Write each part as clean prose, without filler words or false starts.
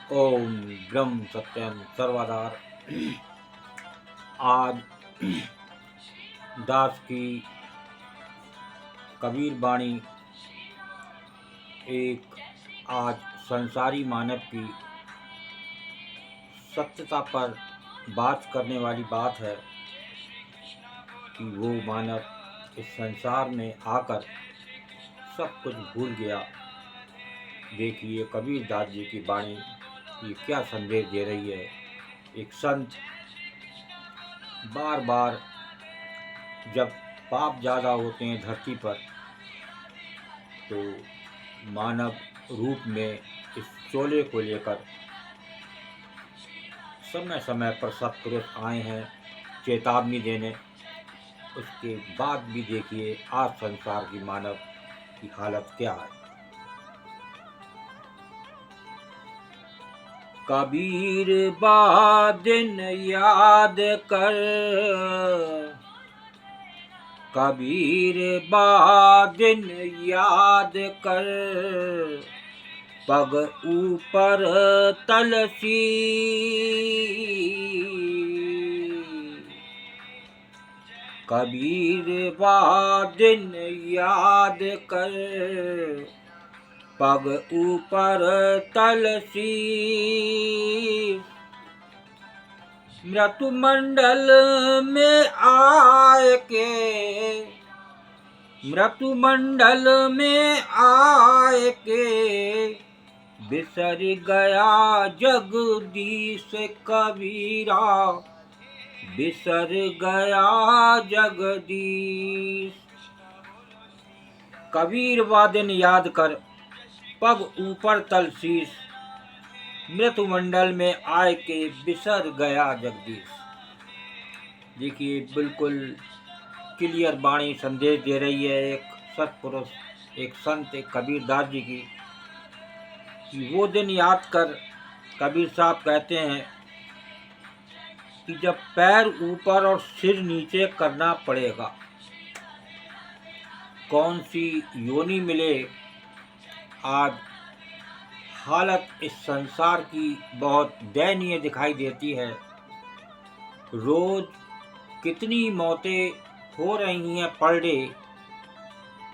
ओम ब्रह्म सत्यम सर्वधार। आज दास की कबीर वाणी एक आज संसारी मानव की सत्यता पर बात करने वाली बात है कि वो मानव इस संसार में आकर सब कुछ भूल गया। देखिए कबीर दास जी की वाणी ये क्या संदेश दे रही है। एक संत बार बार जब पाप ज़्यादा होते हैं धरती पर तो मानव रूप में इस चोले को लेकर समय समय पर सत्पुरुष आए हैं चेतावनी देने। उसके बाद भी देखिए आज संसार की मानव की हालत क्या है। कबीर बा दिन याद कर, कबीर बा दिन याद कर, पग ऊपर तलसी। कबीर बा दिन याद कर, पग ऊपर तलसी। मृत्युमंडल में आए के, मृत्युमंडल में आए के, बिसर गया जगदीश कबीरा, बिसर गया जगदीश। कबीर वादिन याद कर, पग ऊपर तलशीस, मृत्युमंडल में आए के बिसर गया जगदीश। देखिए बिल्कुल क्लियर वाणी संदेश दे रही है एक सत्पुरुष, एक संत, एक कबीर दास जी की कि वो दिन याद कर। कबीर साहब कहते हैं कि जब पैर ऊपर और सिर नीचे करना पड़ेगा, कौन सी योनि मिले। आज हालत इस संसार की बहुत दयनीय दिखाई देती है। रोज कितनी मौतें हो रही हैं पर डे,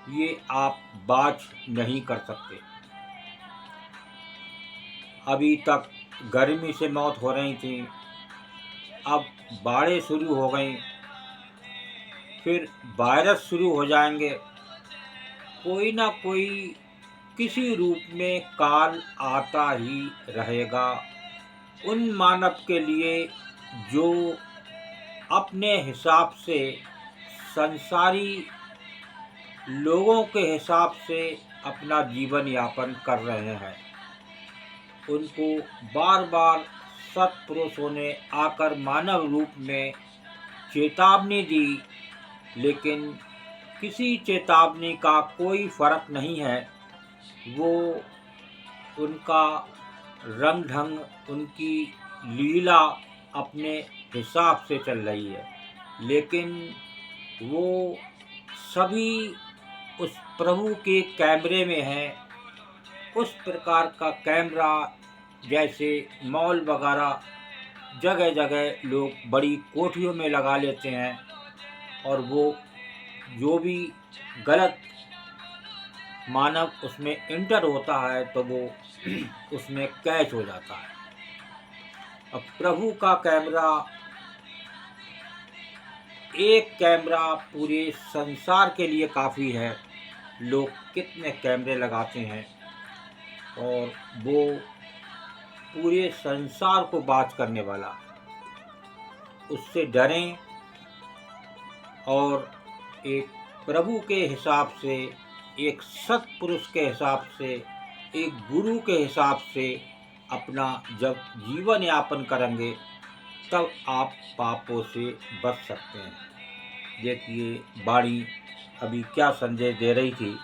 ये आप बात नहीं कर सकते। अभी तक गर्मी से मौत हो रही थी, अब बाढ़ें शुरू हो गई, फिर वायरस शुरू हो जाएंगे। कोई ना कोई किसी रूप में काल आता ही रहेगा उन मानव के लिए जो अपने हिसाब से, संसारी लोगों के हिसाब से अपना जीवन यापन कर रहे हैं। उनको बार बार सत्पुरुषों ने आकर मानव रूप में चेतावनी दी, लेकिन किसी चेतावनी का कोई फर्क नहीं है। वो उनका रंग ढंग, उनकी लीला अपने हिसाब से चल रही है, लेकिन वो सभी उस प्रभु के कैमरे में हैं। उस प्रकार का कैमरा जैसे मॉल वगैरह जगह जगह लोग बड़ी कोठियों में लगा लेते हैं, और वो जो भी गलत मानव उसमें इंटर होता है तो वो उसमें कैच हो जाता है। अब प्रभु का कैमरा, एक कैमरा पूरे संसार के लिए काफ़ी है। लोग कितने कैमरे लगाते हैं और वो पूरे संसार को बात करने वाला। उससे डरें और एक प्रभु के हिसाब से, एक सत्पुरुष के हिसाब से, एक गुरु के हिसाब से अपना जब जीवन यापन करेंगे तब आप पापों से बच सकते हैं। देखिए वाणी अभी क्या संदेश दे रही थी।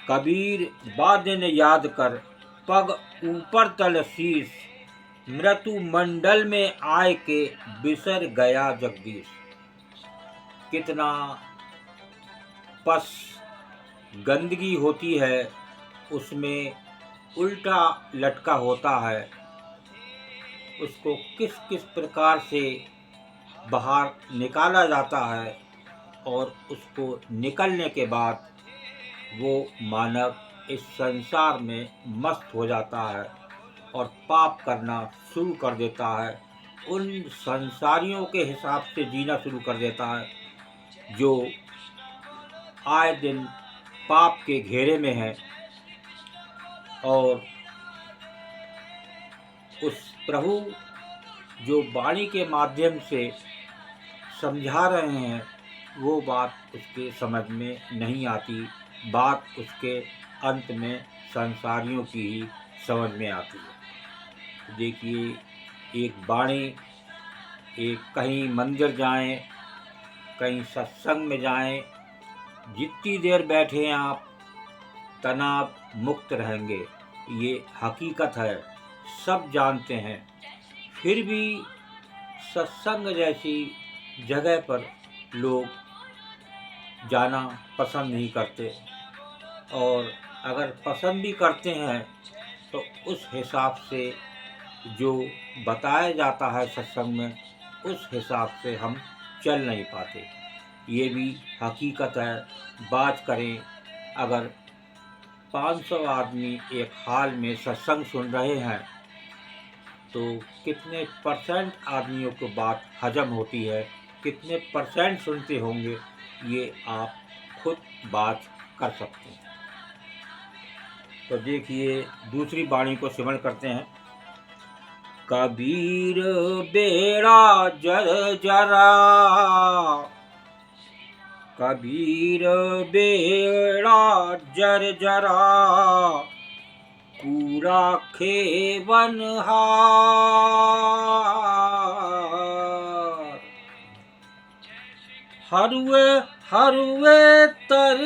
कबीर बादिन याद कर, पग ऊपर तल शीश, मृत्यु मंडल में आए के बिसर गया जगदीश। कितना पस गंदगी होती है, उसमें उल्टा लटका होता है, उसको किस किस प्रकार से बाहर निकाला जाता है और उसको निकलने के बाद वो मानव इस संसार में मस्त हो जाता है और पाप करना शुरू कर देता है, उन संसारियों के हिसाब से जीना शुरू कर देता है जो आए दिन पाप के घेरे में है। और उस प्रभु जो वाणी के माध्यम से समझा रहे हैं वो बात उसके समझ में नहीं आती, बात उसके अंत में संसारियों की ही समझ में आती है। देखिए, एक वाणी, एक कहीं मंदिर जाएं, कहीं सत्संग में जाएं, जितनी देर बैठे हैं आप तनाव मुक्त रहेंगे, ये हकीकत है, सब जानते हैं। फिर भी सत्संग जैसी जगह पर लोग जाना पसंद नहीं करते, और अगर पसंद भी करते हैं तो उस हिसाब से जो बताया जाता है सत्संग में, उस हिसाब से हम चल नहीं पाते। ये भी हकीकत है। बात करें, अगर 500 आदमी एक हाल में सत्संग सुन रहे हैं तो कितने परसेंट आदमियों को बात हजम होती है, कितने परसेंट सुनते होंगे, ये आप खुद बात कर सकते हैं। तो देखिए, दूसरी वाणी को सिमरण करते हैं। कबीर बेड़ा जर्जरा, कबीर बेड़ा जर्जरा, पूरा खेवन हार, हरुए हरुए तर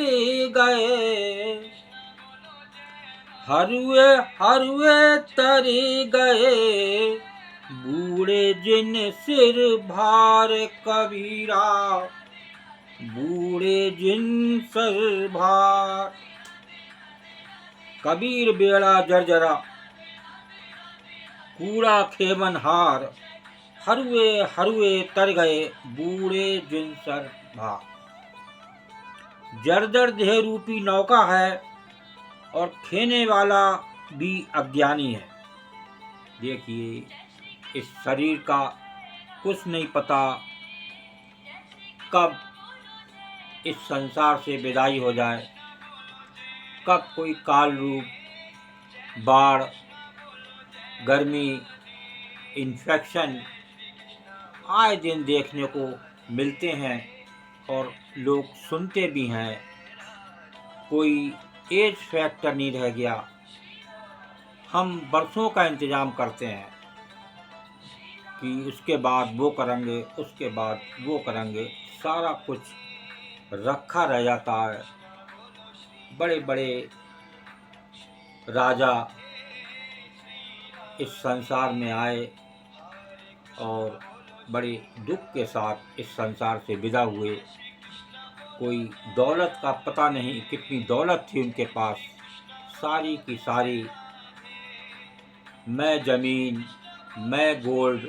गए, हरुए हरुए तर गए, बूढ़े जिन सिर भार कबीरा, बूढ़े जिन सिर भार। कबीर बेड़ा जर्जरा, कूड़ा खेवन हार, हरुए हरुए तर गए, बूढ़े जिन सर भार। जर्जर देह रूपी नौका है और खेने वाला भी अज्ञानी है। देखिए, इस शरीर का कुछ नहीं पता कब इस संसार से विदाई हो जाए, कब कोई काल रूप, बाढ़, गर्मी, इन्फेक्शन आए दिन देखने को मिलते हैं और लोग सुनते भी हैं। कोई एज फैक्टर नहीं रह गया। हम वर्षों का इंतज़ाम करते हैं कि उसके बाद वो करेंगे, उसके बाद वो करेंगे, सारा कुछ रखा रह जाता है। बड़े बड़े राजा इस संसार में आए और बड़े दुख के साथ इस संसार से विदा हुए। कोई दौलत का पता नहीं कितनी दौलत थी उनके पास, सारी की सारी मैं ज़मीन, मैं गोल्ड,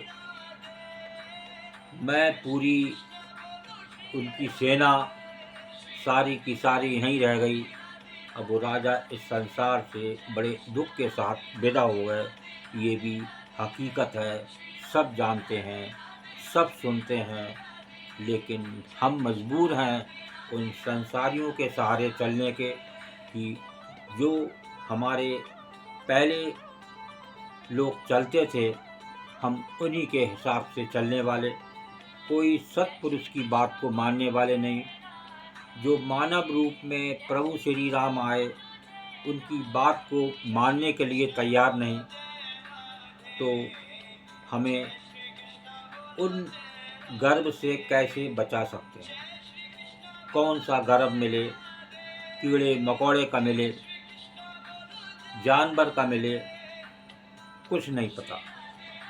मैं पूरी उनकी सेना, सारी की सारी यहीं रह गई। अब वो राजा इस संसार से बड़े दुख के साथ विदा हो गए। ये भी हकीकत है, सब जानते हैं, सब सुनते हैं, लेकिन हम मजबूर हैं उन संसारियों के सहारे चलने के कि जो हमारे पहले लोग चलते थे, हम उन्हीं के हिसाब से चलने वाले, कोई सत्पुरुष की बात को मानने वाले नहीं। जो मानव रूप में प्रभु श्री राम आए, उनकी बात को मानने के लिए तैयार नहीं, तो हमें उन गर्भ से कैसे बचा सकते हैं? कौन सा गर्भ मिले, कीड़े मकोड़े का मिले, जानवर का मिले, कुछ नहीं पता।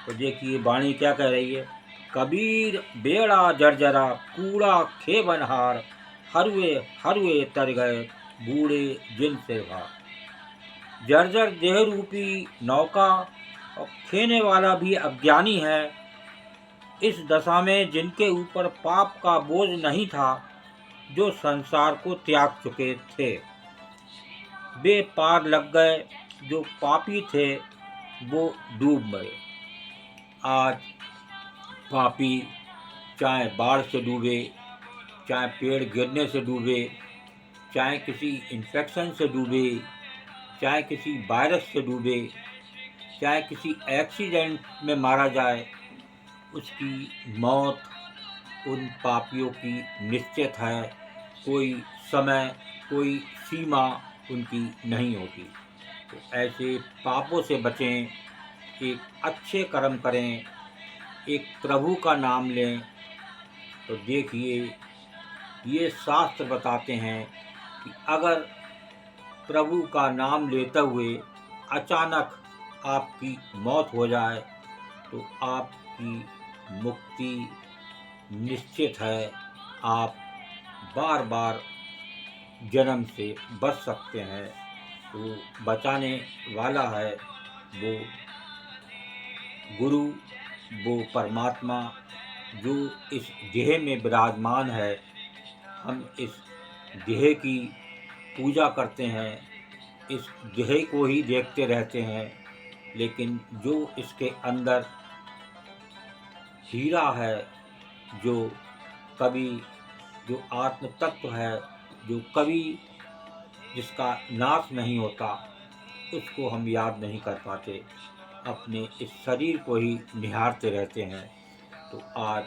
तो देखिए, वाणी क्या कह रही है। कबीर बेड़ा जर्जरा, कूड़ा खेवन हार, हरुए हरुए तर गए, बूढ़े जिन से भार। जर्जर देह रूपी नौका और खेने वाला भी अज्ञानी है। इस दशा में जिनके ऊपर पाप का बोझ नहीं था, जो संसार को त्याग चुके थे, वे पार लग गए। जो पापी थे वो डूब गए। आज पापी चाहे बाढ़ से डूबे, चाहे पेड़ गिरने से डूबे, चाहे किसी इन्फेक्शन से डूबे, चाहे किसी वायरस से डूबे, चाहे किसी एक्सीडेंट में मारा जाए, उसकी मौत उन पापियों की निश्चित है। कोई समय, कोई सीमा उनकी नहीं होती। तो ऐसे पापों से बचें, एक अच्छे कर्म करें, एक प्रभु का नाम लें। तो देखिए, ये शास्त्र बताते हैं कि अगर प्रभु का नाम लेते हुए अचानक आपकी मौत हो जाए तो आपकी मुक्ति निश्चित है। आप बार बार जन्म से बच सकते हैं। तो बचाने वाला है वो गुरु, वो परमात्मा जो इस देह में विराजमान है। हम इस देह की पूजा करते हैं, इस देह को ही देखते रहते हैं, लेकिन जो इसके अंदर हीरा है, जो कभी, जो आत्म तत्व है, जो कभी जिसका नाश नहीं होता, उसको हम याद नहीं कर पाते, अपने इस शरीर को ही निहारते रहते हैं। तो आज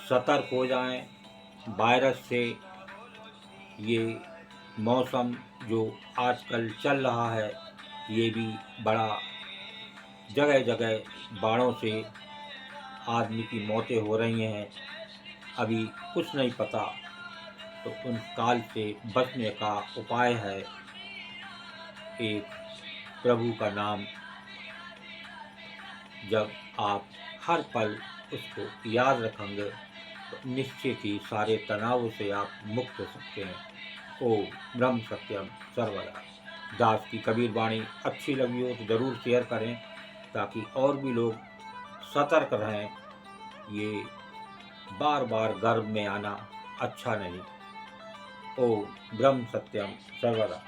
सतर्क हो जाएं वायरस से। ये मौसम जो आजकल चल रहा है, ये भी बड़ा जगह जगह बाढ़ों से आदमी की मौतें हो रही हैं। अभी कुछ नहीं पता। तो उन काल से बचने का उपाय है एक प्रभु का नाम। जब आप हर पल उसको याद रखेंगे तो निश्चित ही सारे तनावों से आप मुक्त हो सकते हैं। ओम ब्रह्म सत्यम सर्वदा। दास की कबीर वाणी अच्छी लगी हो तो ज़रूर शेयर करें, ताकि और भी लोग सतर्क रहें। ये बार बार गर्भ में आना अच्छा नहीं। ओम ब्रह्म सत्यम सर्वदा।